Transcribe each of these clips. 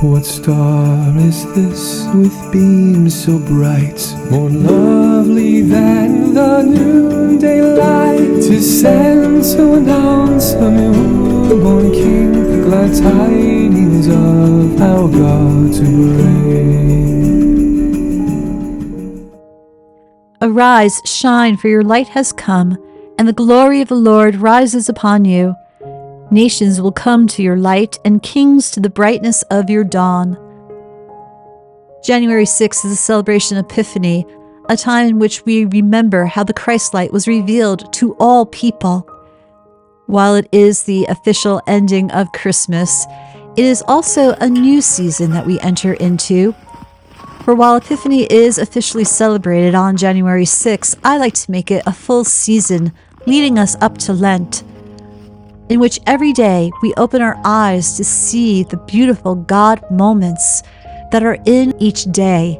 What star is this with beams so bright, more lovely than the noonday light, to send to announce a newborn King, the glad tidings of our God to bring. Arise, shine, for your light has come, and the glory of the Lord rises upon you. Nations will come to your light, and kings to the brightness of your dawn. January 6th is a celebration of Epiphany, a time in which we remember how the Christ light was revealed to all people. While it is the official ending of Christmas, it is also a new season that we enter into. For while Epiphany is officially celebrated on January 6th, I like to make it a full season leading us up to Lent, in which every day we open our eyes to see the beautiful God moments that are in each day.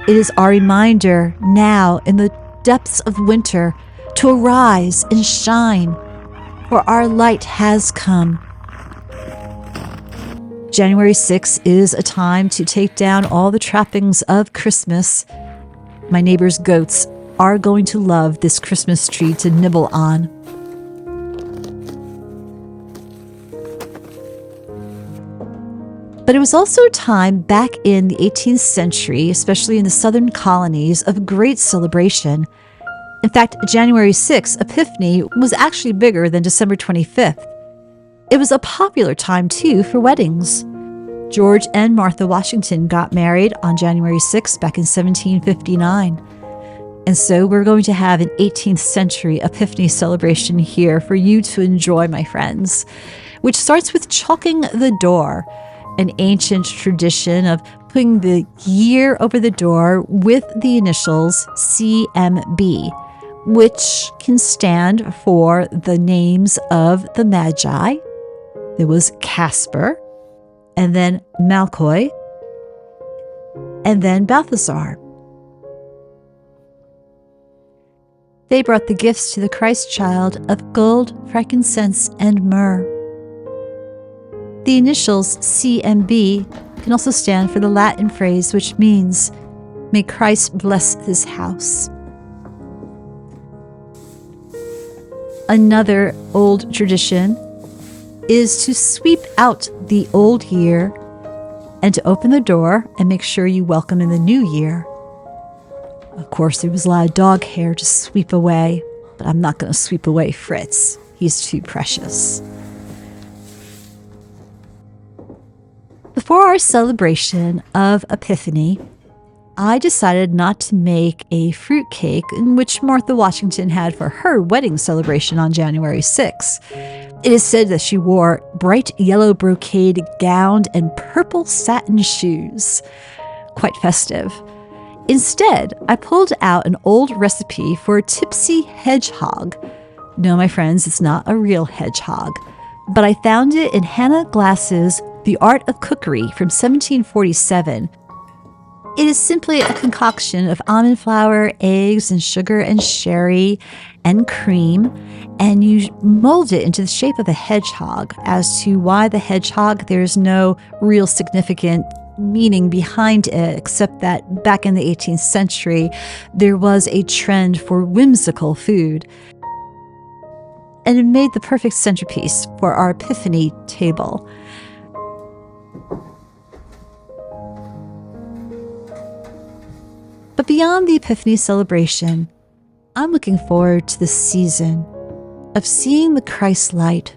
It is our reminder now in the depths of winter to arise and shine, for our light has come. January 6th is a time to take down all the trappings of Christmas. My neighbor's goats are going to love this Christmas tree to nibble on. But it was also a time back in the 18th century, especially in the southern colonies, of great celebration. In fact, January 6th, Epiphany, was actually bigger than December 25th. It was a popular time, too, for weddings. George and Martha Washington got married on January 6th back in 1759. And so we're going to have an 18th century Epiphany celebration here for you to enjoy, my friends, which starts with chalking the door, an ancient tradition of putting the year over the door with the initials CMB, which can stand for the names of the Magi. There was Casper, and then Malchoy, and then Balthasar. They brought the gifts to the Christ child of gold, frankincense, and myrrh. The initials C and B can also stand for the Latin phrase which means, "May Christ bless his house." Another old tradition is to sweep out the old year and to open the door and make sure you welcome in the new year. Of course, there was a lot of dog hair to sweep away, but I'm not going to sweep away Fritz. He's too precious. Before our celebration of Epiphany, I decided not to make a fruitcake in which Martha Washington had for her wedding celebration on January 6th. It is said that she wore bright yellow brocade gown and purple satin shoes. Quite festive. Instead, I pulled out an old recipe for a Tipsy Hedgehog. No, my friends, it's not a real hedgehog, but I found it in Hannah Glass's The Art of Cookery from 1747. It is simply a concoction of almond flour, eggs, and sugar and sherry and cream, and you mold it into the shape of a hedgehog. As to why the hedgehog, there's no real significant meaning behind it, except that back in the 18th century, there was a trend for whimsical food. And it made the perfect centerpiece for our Epiphany table. But beyond the Epiphany celebration, I'm looking forward to the season of seeing the Christ light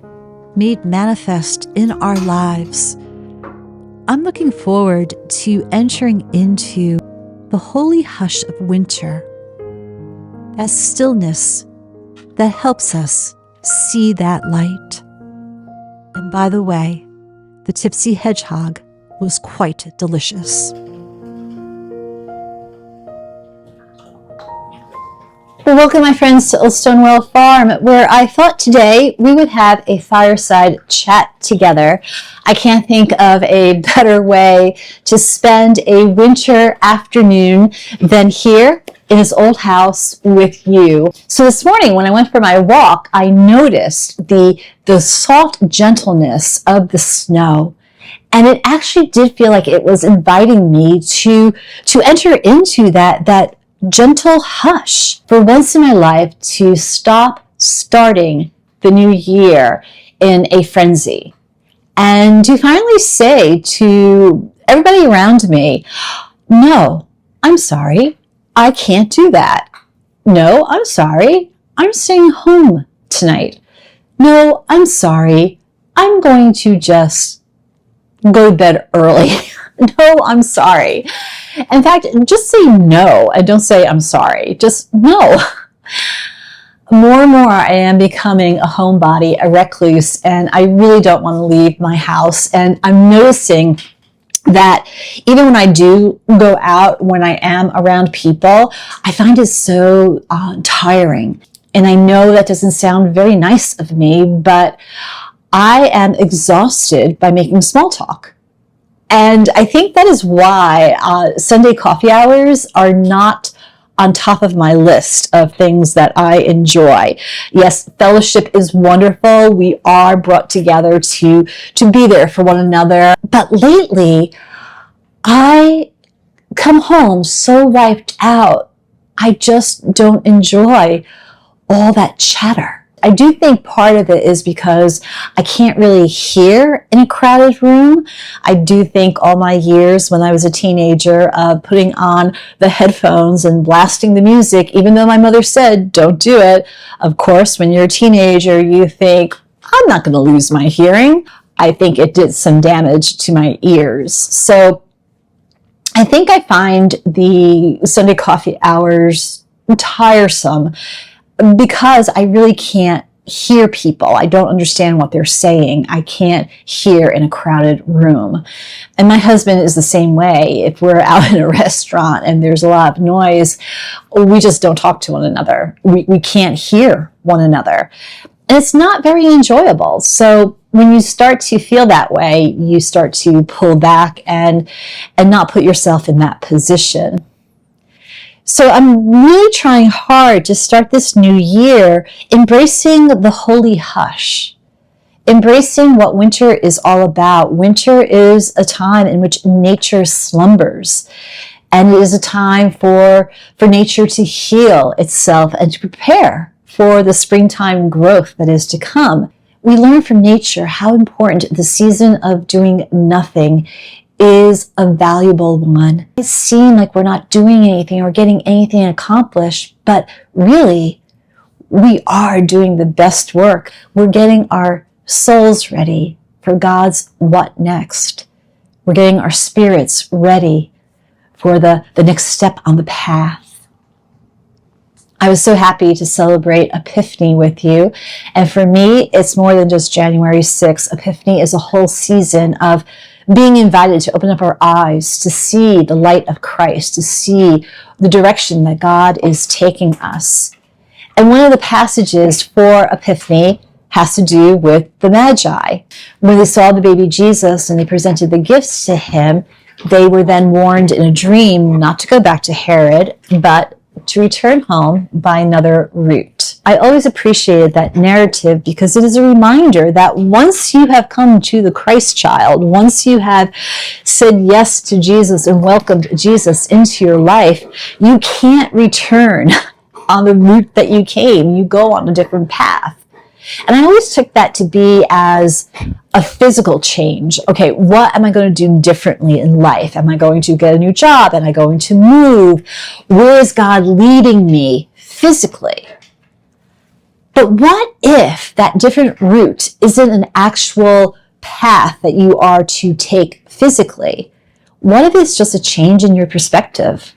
made manifest in our lives. I'm looking forward to entering into the holy hush of winter, that stillness that helps us see that light. And by the way, the Tipsy Hedgehog was quite delicious. Well, welcome, my friends, to Old Stonewall Farm, where I thought today we would have a fireside chat together. I can't think of a better way to spend a winter afternoon than here in this old house with you. So this morning when I went for my walk, I noticed the soft gentleness of the snow. And it actually did feel like it was inviting me to enter into that gentle hush for once in my life, to stop starting the new year in a frenzy, and to finally say to everybody around me, no, I'm sorry, I can't do that. No, I'm sorry, I'm staying home tonight. No, I'm sorry, I'm going to just go to bed early. No, I'm sorry. In fact, just say no and don't say I'm sorry. Just no. More and more I am becoming a homebody, a recluse, and I really don't want to leave my house. And I'm noticing that even when I do go out, when I am around people, I find it so tiring. And I know that doesn't sound very nice of me, but I am exhausted by making small talk. And I think that is why Sunday coffee hours are not on top of my list of things that I enjoy. Yes, fellowship is wonderful. We are brought together to be there for one another. But lately, I come home so wiped out. I just don't enjoy all that chatter. I do think part of it is because I can't really hear in a crowded room. I do think all my years when I was a teenager of putting on the headphones and blasting the music, even though my mother said, don't do it. Of course, when you're a teenager, you think, I'm not going to lose my hearing. I think it did some damage to my ears. So I think I find the Sunday coffee hours tiresome, because I really can't hear people. I don't understand what they're saying. I can't hear in a crowded room. And my husband is the same way. If we're out in a restaurant and there's a lot of noise, we just don't talk to one another. We can't hear one another. And it's not very enjoyable. So when you start to feel that way, you start to pull back and not put yourself in that position. So I'm really trying hard to start this new year embracing the holy hush, embracing what winter is all about. Winter is a time in which nature slumbers, and it is a time for nature to heal itself and to prepare for the springtime growth that is to come. We learn from nature how important the season of doing nothing is a valuable one. It seems like we're not doing anything or getting anything accomplished, but really, we are doing the best work. We're getting our souls ready for God's what next. We're getting our spirits ready for the next step on the path. I was so happy to celebrate Epiphany with you. And for me, it's more than just January 6th. Epiphany is a whole season of being invited to open up our eyes, to see the light of Christ, to see the direction that God is taking us. And one of the passages for Epiphany has to do with the Magi. When they saw the baby Jesus and they presented the gifts to him, they were then warned in a dream not to go back to Herod, but to return home by another route. I always appreciated that narrative because it is a reminder that once you have come to the Christ child, once you have said yes to Jesus and welcomed Jesus into your life, you can't return on the route that you came. You go on a different path. And I always took that to be as a physical change. Okay, what am I going to do differently in life? Am I going to get a new job? Am I going to move? Where is God leading me physically? But what if that different route isn't an actual path that you are to take physically? What if it's just a change in your perspective?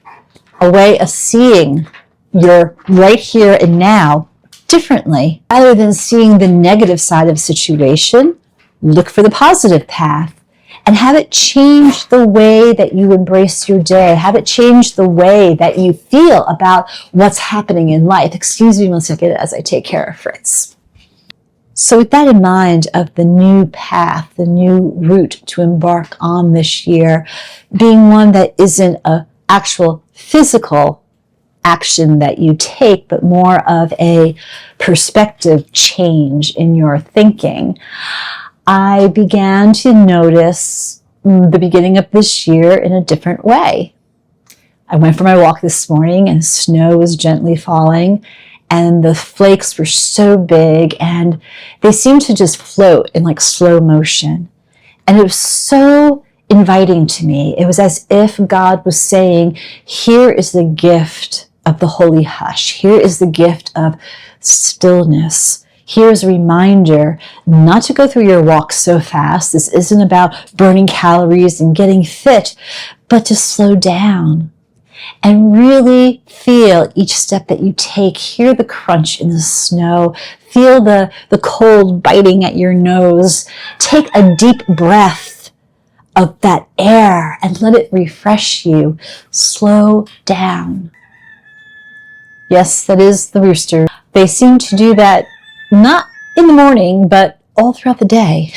A way of seeing your right here and now differently. Rather than seeing the negative side of a situation, look for the positive path and have it change the way that you embrace your day. Have it change the way that you feel about what's happening in life. Excuse me one second as I take care of Fritz. So with that in mind of the new path, the new route to embark on this year, being one that isn't an actual physical action that you take, but more of a perspective change in your thinking. I began to notice the beginning of this year in a different way. I went for my walk this morning and snow was gently falling and the flakes were so big and they seemed to just float in like slow motion. And it was so inviting to me. It was as if God was saying, here is the gift of the holy hush. Here is the gift of stillness. Here's a reminder not to go through your walk so fast. This isn't about burning calories and getting fit, but to slow down and really feel each step that you take. Hear the crunch in the snow. Feel the cold biting at your nose. Take a deep breath of that air and let it refresh you. Slow down. Yes, that is the rooster. They seem to do that not in the morning, but all throughout the day.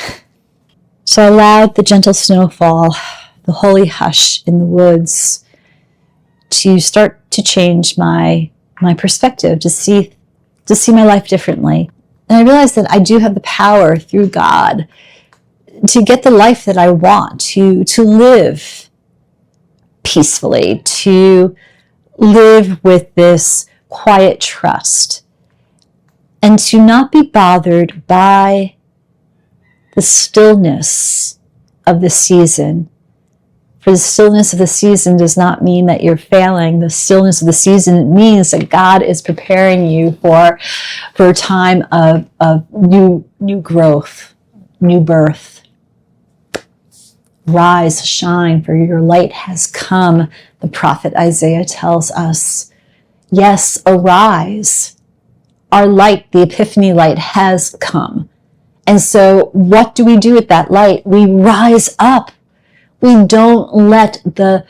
So I allowed the gentle snowfall, the holy hush in the woods, to start to change my perspective, to see my life differently. And I realized that I do have the power through God to get the life that I want, to live peacefully, to live with this quiet trust, and to not be bothered by the stillness of the season. For the stillness of the season does not mean that you're failing. The stillness of the season means that God is preparing you for a time of new growth, new birth. Rise, shine, for your light has come, the prophet Isaiah tells us. Yes, arise. Our light, the Epiphany light, has come. And so what do we do with that light? We rise up. We don't let the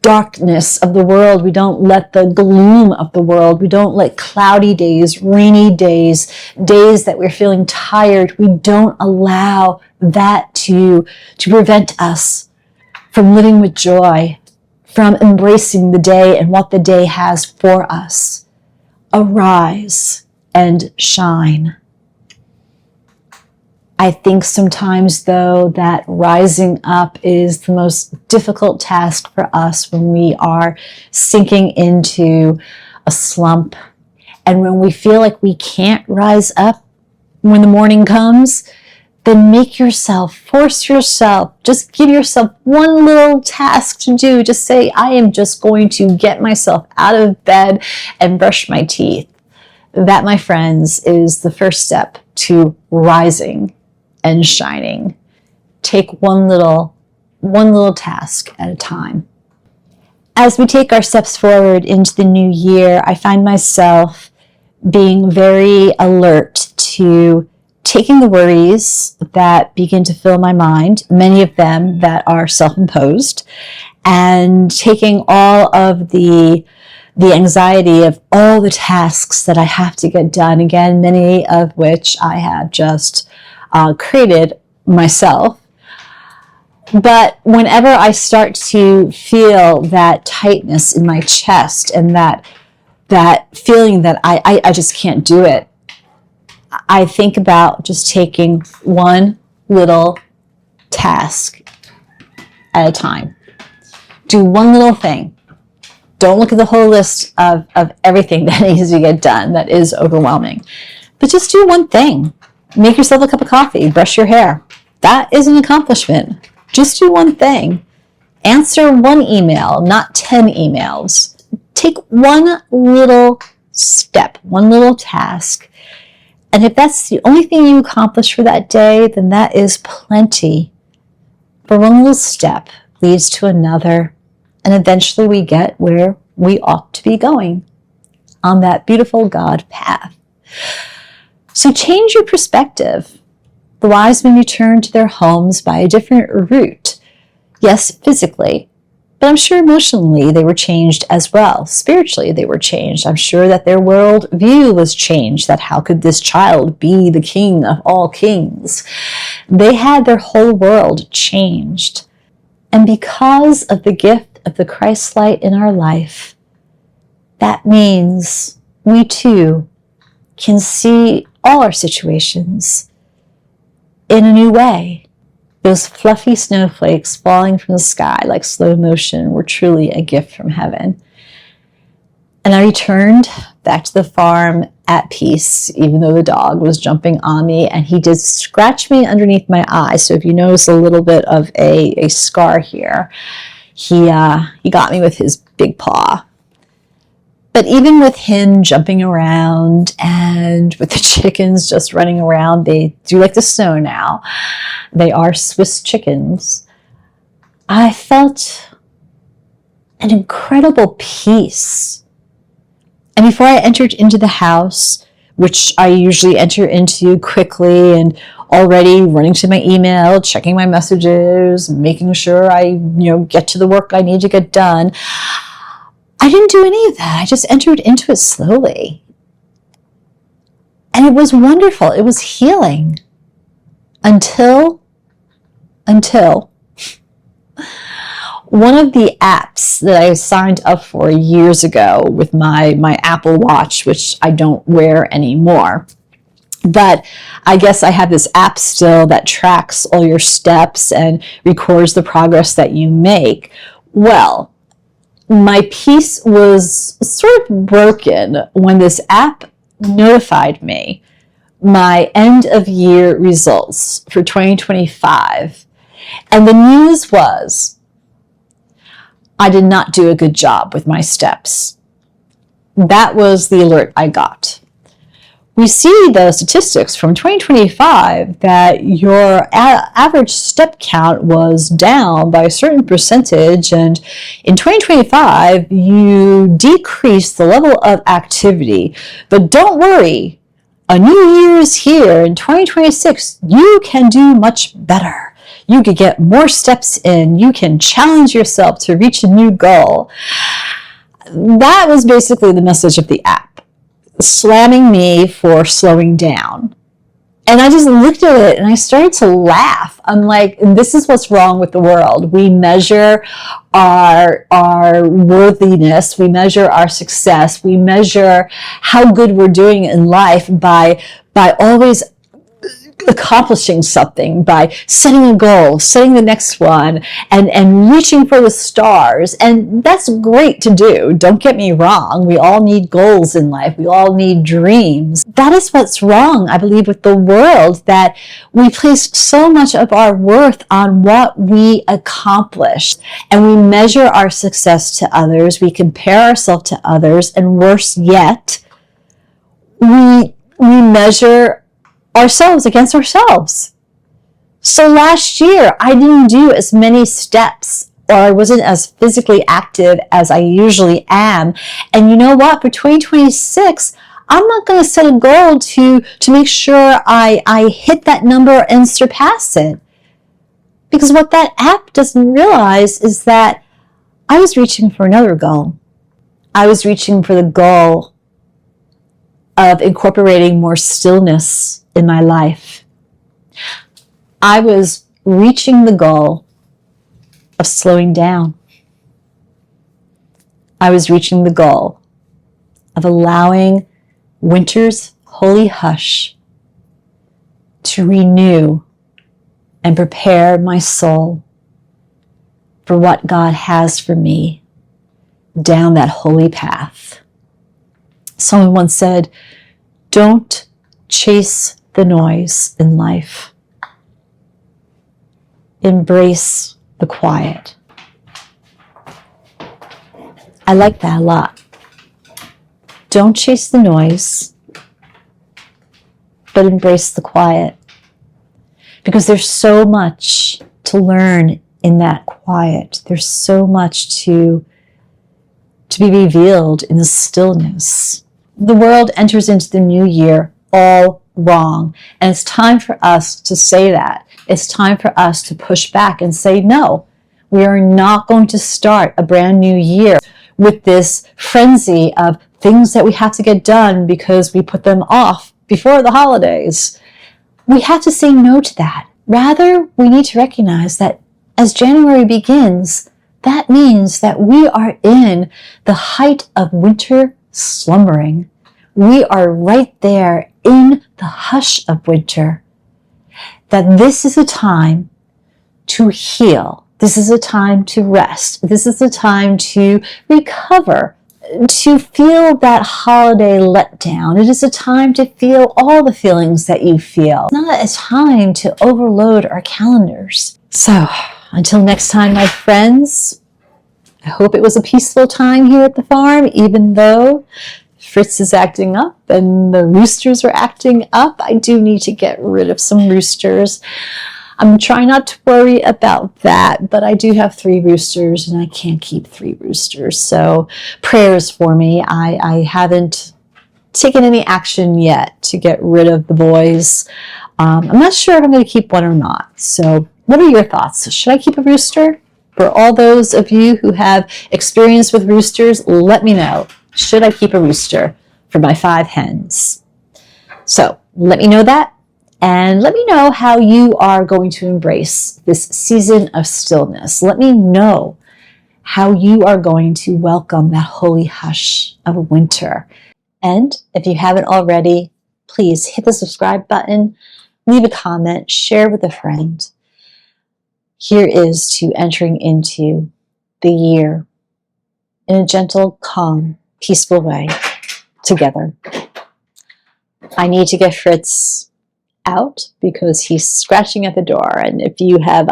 darkness of the world, we don't let the gloom of the world, we don't let cloudy days, rainy days, days that we're feeling tired, we don't allow that to prevent us from living with joy, from embracing the day and what the day has for us. Arise and shine. I think sometimes, though, that rising up is the most difficult task for us when we are sinking into a slump. And when we feel like we can't rise up when the morning comes, then force yourself, just give yourself one little task to do. Just say, I am just going to get myself out of bed and brush my teeth. That, my friends, is the first step to rising and shining. Take one little task at a time. As we take our steps forward into the new year, I find myself being very alert to taking the worries that begin to fill my mind, many of them that are self-imposed, and taking all of the anxiety of all the tasks that I have to get done, again, many of which I have just created myself. But whenever I start to feel that tightness in my chest and that feeling that I just can't do it, I think about just taking one little task at a time. Do one little thing. Don't look at the whole list of everything that needs to get done. That is overwhelming. But just do one thing. Make yourself a cup of coffee. Brush your hair. That is an accomplishment. Just do one thing. Answer one email, not 10 emails. Take one little step, one little task. And if that's the only thing you accomplish for that day, then that is plenty. For one little step leads to another, and eventually we get where we ought to be going, on that beautiful God path. So change your perspective. The wise men returned to their homes by a different route. Yes, physically, but I'm sure emotionally they were changed as well. Spiritually, they were changed. I'm sure that their world view was changed, that how could this child be the king of all kings? They had their whole world changed. And because of the gift of the Christ light in our life, that means we too can see all our situations in a new way. Those fluffy snowflakes falling from the sky like slow motion were truly a gift from heaven. And I returned back to the farm at peace, even though the dog was jumping on me, and he did scratch me underneath my eye. So if you notice a little bit of a scar here, he got me with his big paw. But even with him jumping around and with the chickens just running around, they do like the snow now. They are Swiss chickens. I felt an incredible peace. And before I entered into the house, which I usually enter into quickly and already running to my email, checking my messages, making sure I get to the work I need to get done, I didn't do any of that. I just entered into it slowly. And it was wonderful. It was healing. Until one of the apps that I signed up for years ago with my Apple Watch, which I don't wear anymore, but I guess I have this app still that tracks all your steps and records the progress that you make. Well, my peace was sort of broken when this app notified me my end of year results for 2025. And the news was, I did not do a good job with my steps. That was the alert I got. We see the statistics from 2025 that your average step count was down by a certain percentage, and in 2025 you decreased the level of activity. But don't worry, a new year is here. In 2026, you can do much better. You could get more steps in. You can challenge yourself to reach a new goal. That was basically the message of the app, slamming me for slowing down. And I just looked at it and I started to laugh. I'm like, this is what's wrong with the world. We measure our worthiness. We measure our success. We measure how good we're doing in life by always accomplishing something, by setting a goal, setting the next one, and reaching for the stars. And that's great to do. Don't get me wrong. We all need goals in life. We all need dreams. That is what's wrong, I believe, with the world, that we place so much of our worth on what we accomplish. And we measure our success to others. We compare ourselves to others. And worse yet, we measure ourselves against ourselves. So last year, I didn't do as many steps, or I wasn't as physically active as I usually am. And you know what? For 2026, I'm not going to set a goal to make sure I hit that number and surpass it. Because what that app doesn't realize is that I was reaching for another goal. I was reaching for the goal of incorporating more stillness in my life. I was reaching the goal of slowing down. I was reaching the goal of allowing winter's holy hush to renew and prepare my soul for what God has for me down that holy path. Someone once said, don't chase the noise in life. Embrace the quiet. I like that a lot. Don't chase the noise, but embrace the quiet. Because there's so much to learn in that quiet. There's so much to be revealed in the stillness. The world enters into the new year all wrong. And it's time for us to say that. It's time for us to push back and say, no, we are not going to start a brand new year with this frenzy of things that we have to get done because we put them off before the holidays. We have to say no to that. Rather, we need to recognize that as January begins, that means that we are in the height of winter slumbering. We are right there in the hush of winter. That this is a time to heal. This is a time to rest. This is a time to recover, to feel that holiday letdown. It is a time to feel all the feelings that you feel. It's not a time to overload our calendars. So, until next time, my friends, I hope it was a peaceful time here at the farm, even though Fritz is acting up and the roosters are acting up. I do need to get rid of some roosters. I'm trying not to worry about that, but I do have 3 roosters and I can't keep 3 roosters. So prayers for me. I haven't taken any action yet to get rid of the boys. I'm not sure if I'm going to keep one or not. So what are your thoughts? Should I keep a rooster? For all those of you who have experience with roosters, let me know. Should I keep a rooster for my 5 hens? So let me know that. And let me know how you are going to embrace this season of stillness. Let me know how you are going to welcome that holy hush of winter. And if you haven't already, please hit the subscribe button, leave a comment, share with a friend. Here is to entering into the year in a gentle, calm, peaceful way together. I need to get Fritz out because he's scratching at the door. And if you have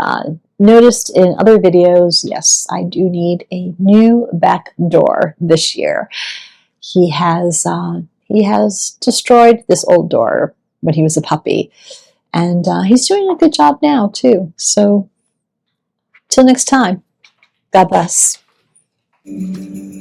noticed in other videos, yes, I do need a new back door this year. He has destroyed this old door when he was a puppy, and he's doing a good job now too. So till next time, God bless.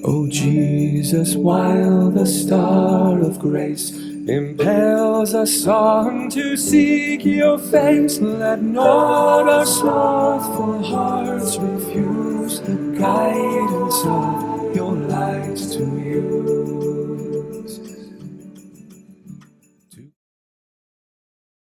Oh Jesus, while the star of grace impels us on to seek your face, let not our slothful hearts refuse the guidance of your light to use.